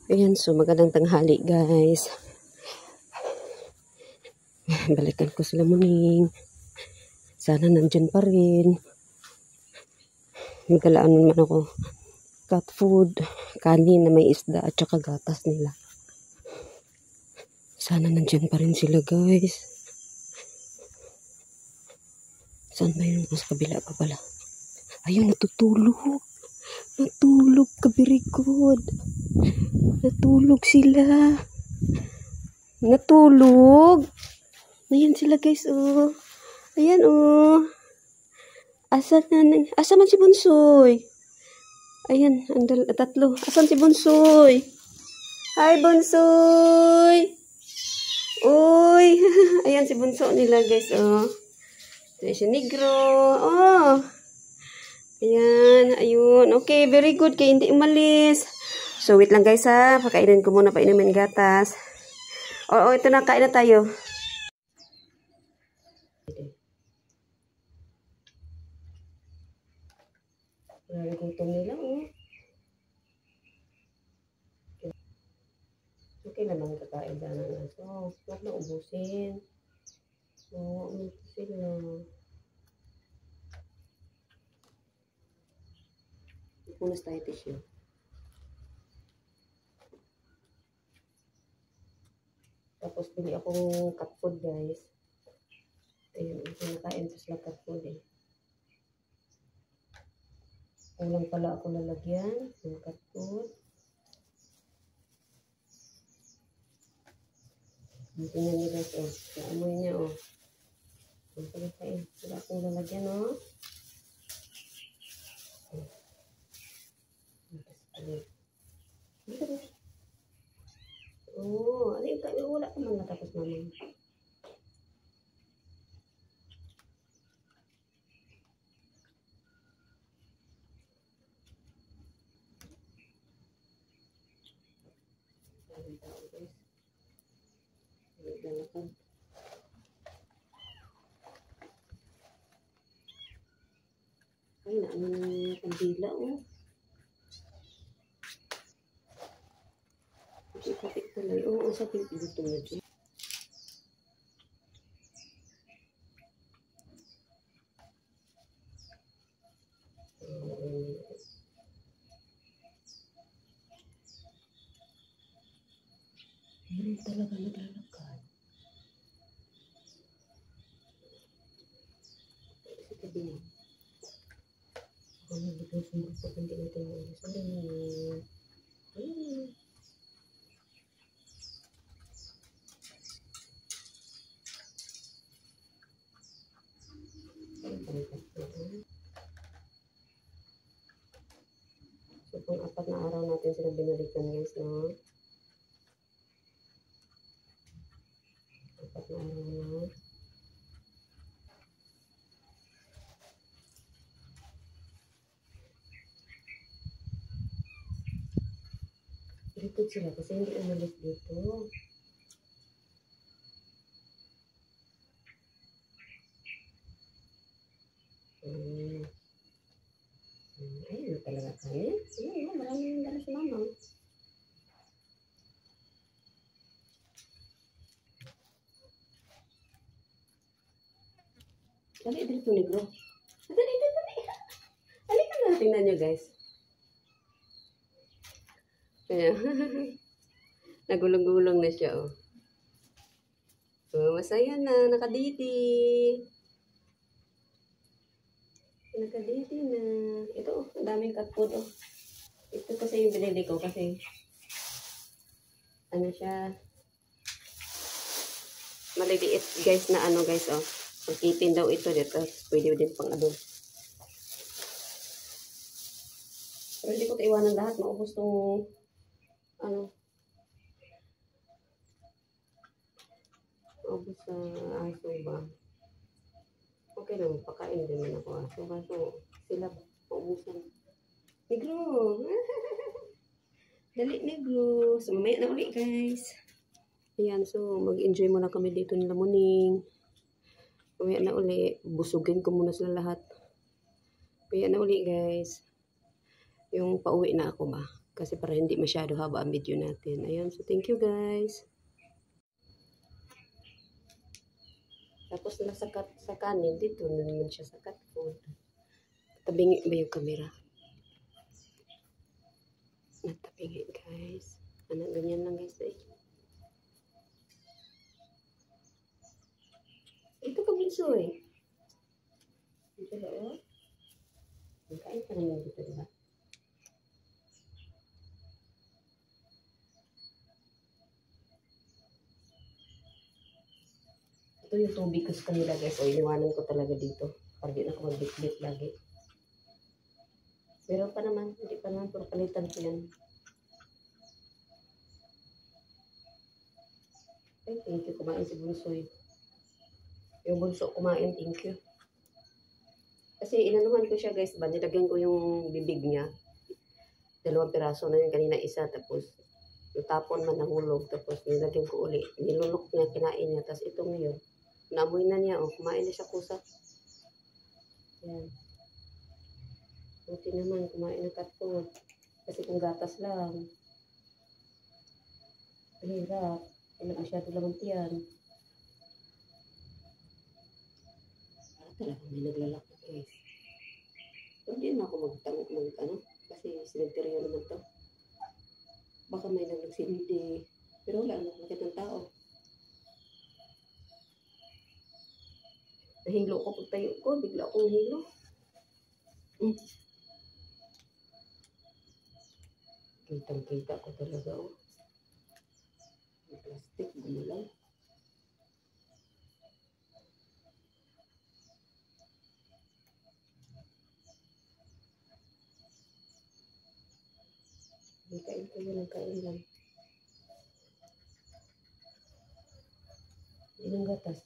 Ayan, so magandang tanghali guys. Balikan ko sila muning. Sana nandyan pa rin. Magalaan naman ako. Cat food, kanin na may isda at saka gatas nila. Sana nandyan pa rin sila guys. Saan ba yun? Sa kabila pa pala. Ayun, natutulog. Natulog ka, very good. Natulog sila. Natulog. Ayan sila guys, oh. Ayan, oh. Asa man si Bunsoy? Ayan, tatlo. Asan si Bunsoy? Hi, Bunsoy. Uy. Ayan si Bunso nila guys, oh. Ito si Negro. Oh. Ayan, ayun. Okay, very good. Kaya hindi umalis. So, wait lang guys ha. Pakainin ko muna, painumin gatas. Oo, ito na. Kain na tayo. Gutom nila, oh. Okay naman kakain sana na. So, huwag na ubusin. Oo, ubusin na. Punas tayo tissue. Tapos, pili akong cat food, guys. Ayun, pinakain ko sila cat food, eh. Kulang pala ako lalagyan ng cat food. Tingnan niyo guys, oh. Naamoy niya, oh. Ang palikain. Wala akong lalagyan, oh. Oh, ano yung kain? Wala ka man natapos naman. Daming tao, guys. Lalakad. Ay, naanong kandila, oh. Kapit tuloy. Oo, sa pinto na dyan. Meron talaga naglalakad. Sa tabi niya. Ako nalagay sa mga pag hindi natin yung sabi niya. So, kung 4 na araw natin sila binalikan guys, no? 4 na araw na. Likod sila kasi hindi umalis dito. Ayun na talaga kami. Ayun, maraming dala si mama. Dali, dito Negro. Dali. Halika na, tingnan nyo guys. Ayan. Nagulong-gulong na siya, oh. So, masaya na, nakaditi. Nakaditi na. Ito, oh, ang daming cat food, oh. Ito kasi yung binili ko kasi ano siya, maliliit guys na ano guys, oh. Pagkipin daw ito dito. Pwede din pang adult. Pero hindi ko ito iwanan lahat. Maubos tong ano. Maubos sa aso ba. Okay lang. Pakain din naman ako aso. Kaso sila maubusan. Negro! Dali Negro! So mamaya na ulit guys. Ayan. So mag-enjoy muna kami dito nila muning. Mamaya na uli, busugin ko muna sila lahat. Mamaya na uli guys. Yung pauwi na ako ba. Kasi para hindi masyado haba ang video natin. Ayan, so thank you guys. Tapos nasa sa kanin, dito na naman siya sa cat food. Tabingi ba yung camera? Natabingi guys. Ano, ganyan lang guys eh. Ito ka bunso eh. Ito ba oh? Kain pa naman dito diba? Ito yung tubig ko sa kanila guys. O, iniwanan ko talaga dito. Para di na ako magbit-bit lagi. Pero pa naman, hindi pa naman. Pero palitan ko yan. Ay, thank you. Kumain si Bunsoy. Yung bunso kumain, thank you. Kasi inanuhan ko siya guys. Ba, nilagyan ko yung bibig niya. 2 piraso na yun. Kanina isa. Tapos, yung tapon man nahulog. Tapos, nilagyan ko uli. Nilunok niya, kinain niya. Tapos, ito ngayon. Naamoy na niya, oh, kumain na siya kusa. Yan. Buti naman, kumain ng cat food. Kasi kung gatas lang, mahirap. Hindi masyado lang ang tiyan. Talaga may naglalaki guys. Hindi na ako ano, kasi simenteryo naman to. Baka may nagsilindi. Pero wala naman makita ng tao. Nahilo ko pag tayo ko, bigla akong nahilo. Kitang-kita ko talaga, oh. May plastic, gumulaw. Kain ko yun, kain lang. Ilang gatas.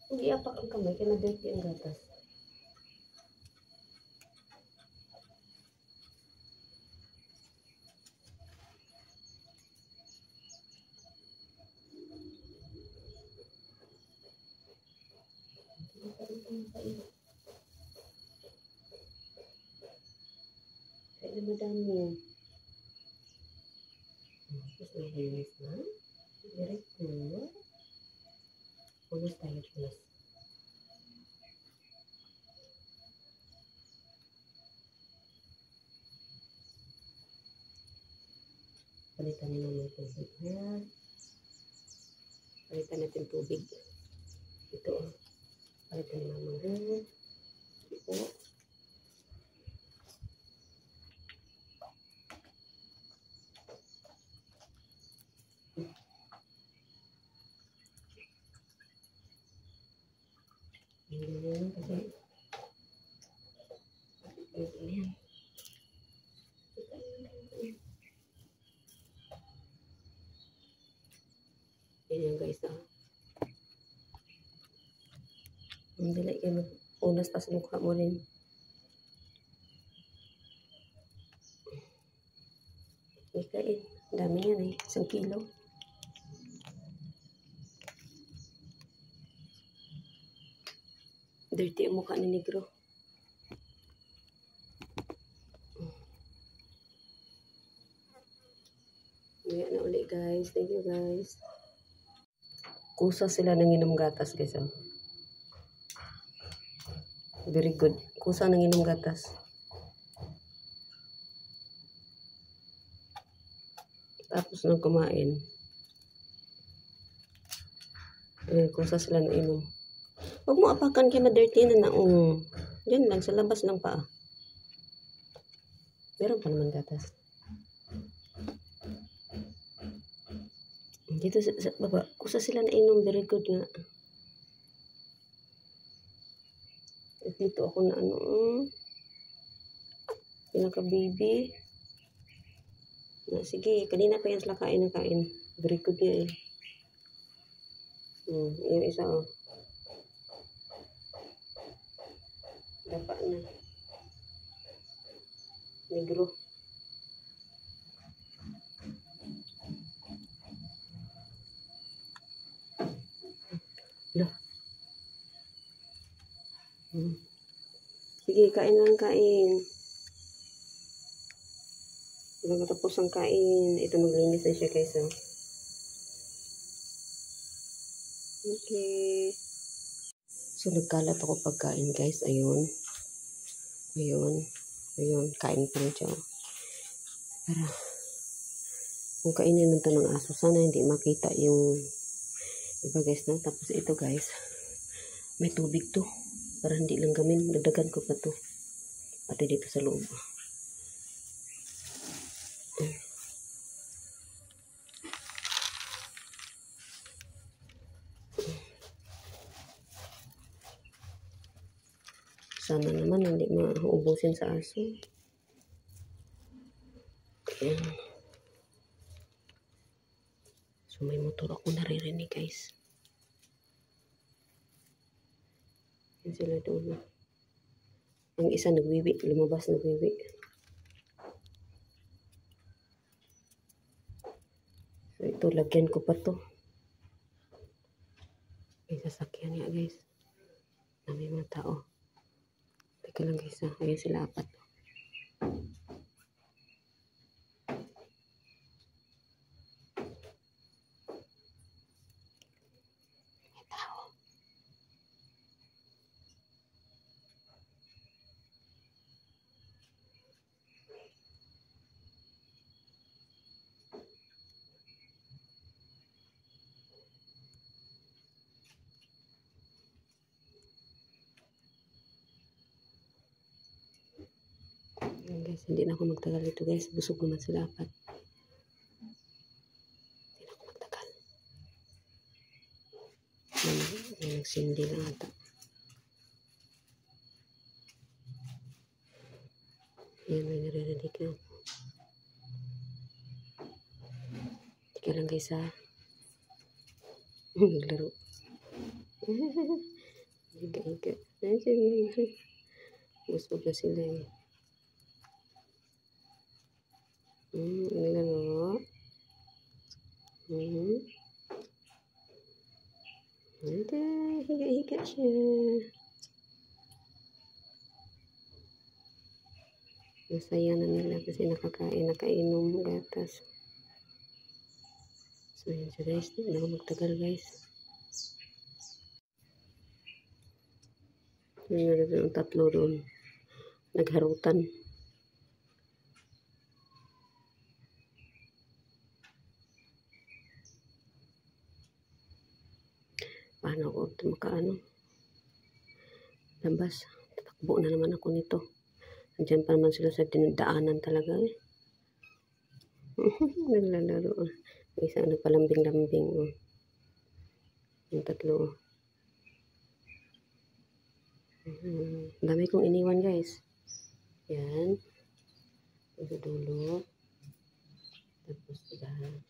Hindi apak ang kamay, kaya na-dirty ang gatas. Kaya na madami. Tapos nahinis na. Very good. Ulos tayo, please. Palitan na naman tubig na. Palitan natin tubig. Ito, oh. Palitan na naman. Ito. Ayan, kasi ayan. Ayan guys, ah. Ang dali kayo mag-unas tas mukha mo rin. Ikain. Dami yan eh. 1 kilo. Dirty ang mukha ni Negro. Ngayon na ulit guys. Thank you guys. Kusa sila nanginom gatas guys. Oh. Very good. Kusa nanginom gatas. Tapos nang kumain. Kusa sila nanginom. Huwag mo apakan kaya ma-dirty na na. Diyan lang, sa labas ng paa. Meron pa naman gatas. Dito sa baba, kusa sila na inom. Very good nga. At dito ako na ano, pinaka-baby. Sige, kanina pa yan sila kain ng kain. Very good nga eh. Yung isa oh. Dapa na. Negro. Lah. Sige, kain lang, kain. Bago tapos ang kain, ito maglinis na siya guys. Oh. Okay. So, nagkalat ako pagkain guys. Ayun. Kain pa rin siya. Para, kung kainin man ito ng aso, sana hindi makita yung iba guys, no? Tapos ito guys, may tubig to. Para hindi lang gamin, dagdagan ko pa to. Pati dito sa loob. Sana naman hindi maubusin sa aso. Ayan. So may motor ako naririnig guys. Yan sila doon. Ang isa nagwiwi, lumabas nagwiwi. So ito, lagyan ko pa to. May sasakyan nga guys. Na may mga tao. Teka lang guys ha. Ayan sila 4. May tao. Ayan guys, hindi na ako magtagal dito guys. Busog naman sila 4. Hindi na ako magtagal. May nagsindi lang ata. Ayan, may naririnig na ako. Teka lang guys ha. Naglaro. Higa-higa. Busog na sila eh. Naglaro. Ada, higa-higa siya. Masaya na nila kasi nakainom gatas. So yun siya guys, hindi na ako magtagal guys. Meron yung 3 doon. Nagharutan. Paano ako makaano? Labas. Tatakbo na naman ako nito. Andiyan pa naman sila sa dinadaanan talaga eh. Naglalaro. Isa nagpalambing-lambing. Oh. Yung 3. Dami kong iniwan guys. Yan. Ito dulo. Tapos yan.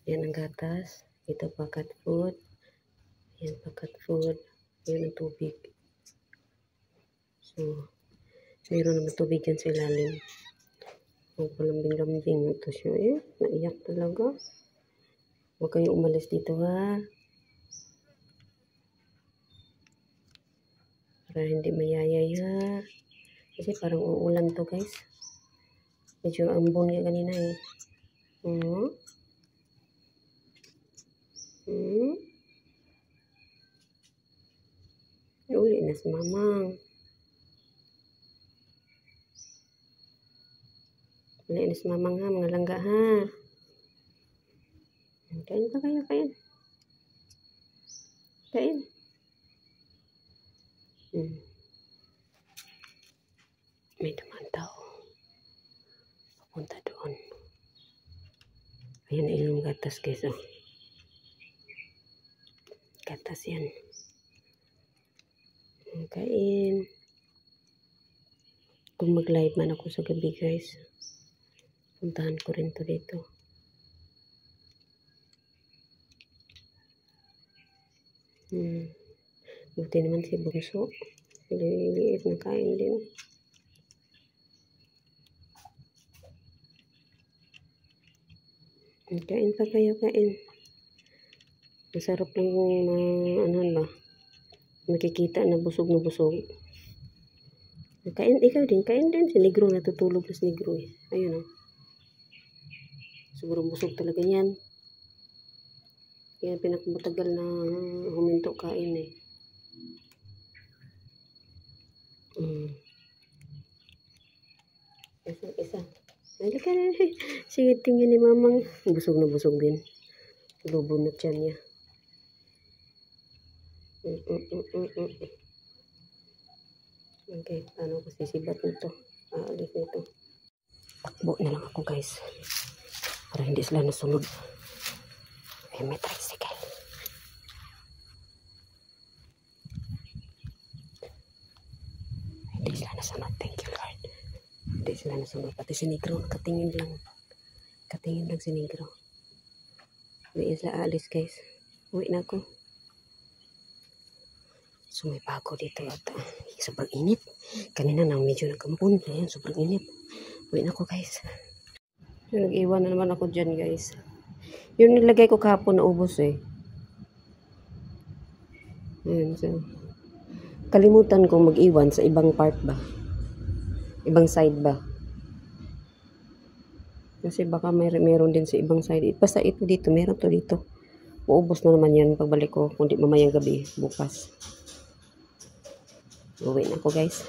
Yan ang gatas. Ito pa cat food. Yan pa cat food. Yan ang tubig. So, mayroon naman tubig yan sa ilalim. Ang palambing-lambing. Ito siya eh. Naiyak talaga. Huwag kayo umalis dito ha. Para hindi mayayay ha. Kasi parang uulan to guys. Medyo ambon nga kanina eh. Uli na si mamang. Uli na si mamang ha. Mga langga ha. Kain pa kayo, kain. Kain. May naman tao. Papunta doon. Ayan, yung gatas guys. Oh. Gatas yan. Kain. Kung mag-live man ako sa gabi guys, puntahan ko rin to dito. Buti naman si Bunso. Liit na kain din. Kain pa kayo, kain. Masarap lang ano ba, makikita na busog na busog. Kain, ikaw din, kain din. Si Negro, natutulog na si Negro eh. Ayun o. Siguro busog talaga yan. Kaya pinakamatagal na huminto kain eh. Isa. Halika na. Sige, tingin ni Mamang. Busog na busog din. Lubo na tiyan niya. Okay, paano ko sisibat nito? Aalis nito. Takbo na lang ako guys. Para hindi sila nasunod. Ay, may tricycle. Hindi sila nasunod. Thank you Lord. Hindi sila nasunod. Pati si Negro, nakatingin lang. Katingin lang si Negro. Hindi sila aalis guys. Uwi na ako. So may bago dito at sobrang init. Kanina na medyo nagkampun. Ayan, sobrang init. Uwi na ako guys. So, nag-iwan na naman ako dyan guys. Yung nilagay ko kahapon na ubos eh. Ayan, so. Kalimutan ko mag-iwan sa ibang part ba. Ibang side ba. Kasi baka meron din sa ibang side. Basta ito dito, meron to dito. Uubos na naman yan pagbalik ko. Kundi mamayang gabi, bukas. Uwi na ako guys.